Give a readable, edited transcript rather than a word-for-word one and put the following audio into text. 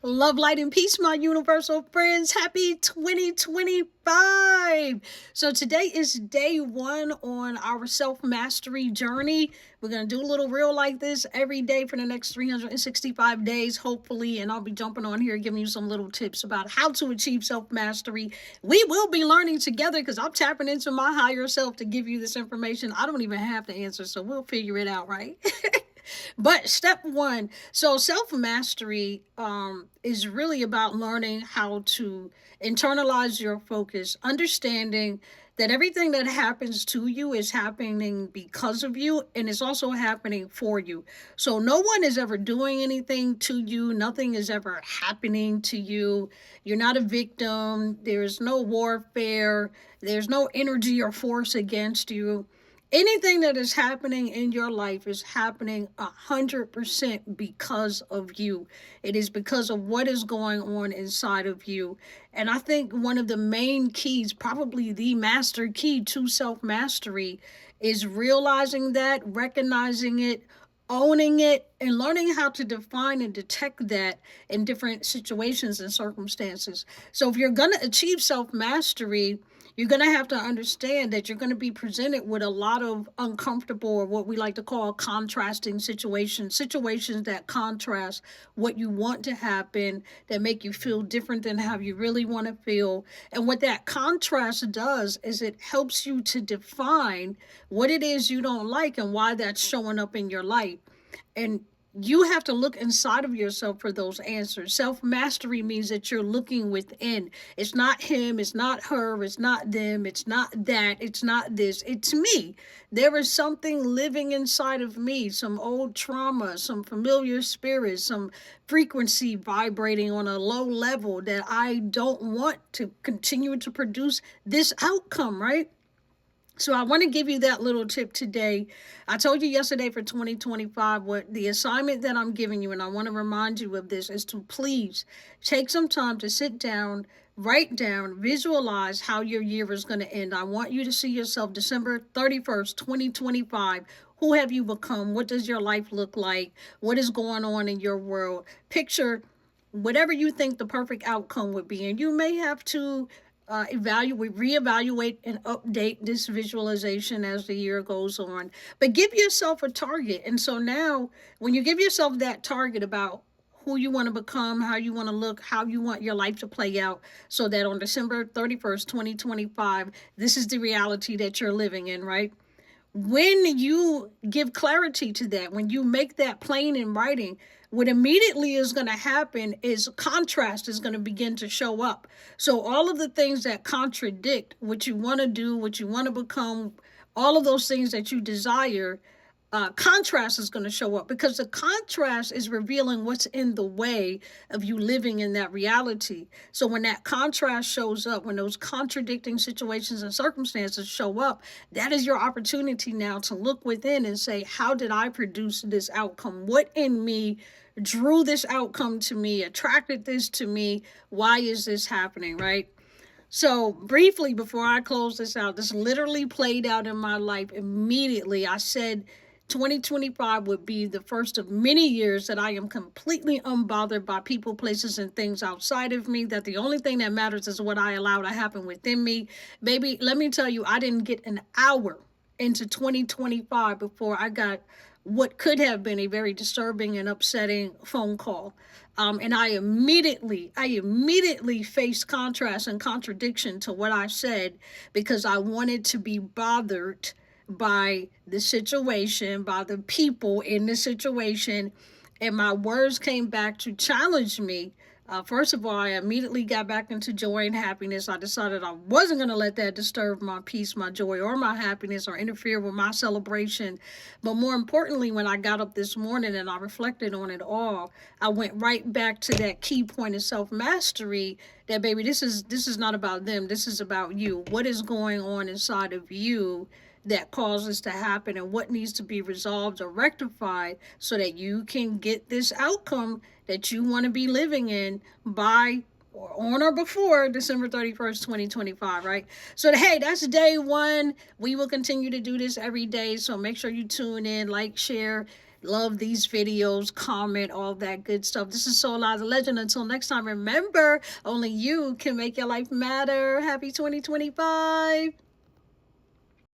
Love, light, and peace, my universal friends. Happy 2025. So, today is day one on our self mastery journey. We're going to do a little reel like this every day for the next 365 days, hopefully. And I'll be jumping on here giving you some little tips about how to achieve self mastery. We will be learning together because I'm tapping into my higher self to give you this information. I don't even have the answer, so we'll figure it out, right? But step one, so self mastery is really about learning how to internalize your focus, understanding that everything that happens to you is happening because of you and it's also happening for you. So no one is ever doing anything to you, nothing is ever happening to you. You're not a victim, there's no warfare, there's no energy or force against you. Anything that is happening in your life is happening 100% because of you. It is because of what is going on inside of you. And I think one of the main keys, probably the master key to self mastery, is realizing that, recognizing it, owning it, and learning how to define and detect that in different situations and circumstances. So if you're going to achieve self mastery, you're going to have to understand that you're going to be presented with a lot of uncomfortable, or what we like to call contrasting situations that contrast what you want to happen, that make you feel different than how you really want to feel. And what that contrast does is it helps you to define what it is you don't like and why that's showing up in your life. And you have to look inside of yourself for those answers. Self mastery means that you're looking within. It's not him, it's not her, it's not them, it's not that, it's not this, it's me. There is something living inside of me, some old trauma, some familiar spirits, some frequency vibrating on a low level that I don't want to continue to produce this outcome, right? So I want to give you that little tip today. I told you yesterday for 2025 what the assignment that I'm giving you, and I want to remind you of this, is to please take some time to sit down, write down, visualize how your year is going to end. I want you to see yourself December 31st, 2025. Who have you become? What does your life look like? What is going on in your world? Picture whatever you think the perfect outcome would be. And you may have to reevaluate, and update this visualization as the year goes on. But give yourself a target. And so now, when you give yourself that target about who you want to become, how you want to look, how you want your life to play out, so that on December 31st, 2025, this is the reality that you're living in, right? When you give clarity to that, when you make that plain in writing, what immediately is going to happen is contrast is going to begin to show up. So all of the things that contradict what you want to do, what you want to become, all of those things that you desire, contrast is going to show up, because the contrast is revealing what's in the way of you living in that reality. So when that contrast shows up, when those contradicting situations and circumstances show up, that is your opportunity now to look within and say, how did I produce this outcome? What in me drew this outcome to me, attracted this to me? Why is this happening, right? So, briefly, before I close this out, this literally played out in my life immediately. I said 2025 would be the first of many years that I am completely unbothered by people, places, and things outside of me, that the only thing that matters is what I allow to happen within me. Baby, let me tell you, I didn't get an hour into 2025 before I got what could have been a very disturbing and upsetting phone call. And I immediately faced contrast and contradiction to what I said, because I wanted to be bothered by the situation, by the people in the situation, and my words came back to challenge me. First of all, I immediately got back into joy and happiness. I decided I wasn't going to let that disturb my peace, my joy, or my happiness, or interfere with my celebration. But more importantly, when I got up this morning and I reflected on it all, I went right back to that key point of self-mastery, that, baby, this is not about them. This is about you. What is going on inside of you that causes to happen, and what needs to be resolved or rectified so that you can get this outcome that you want to be living in by or on or before December 31st, 2025, right? So, hey, that's day one. We will continue to do this every day. So make sure you tune in, like, share, love these videos, comment, all that good stuff. This is Soul Lies the Legend. Until next time, remember, only you can make your life matter. Happy 2025.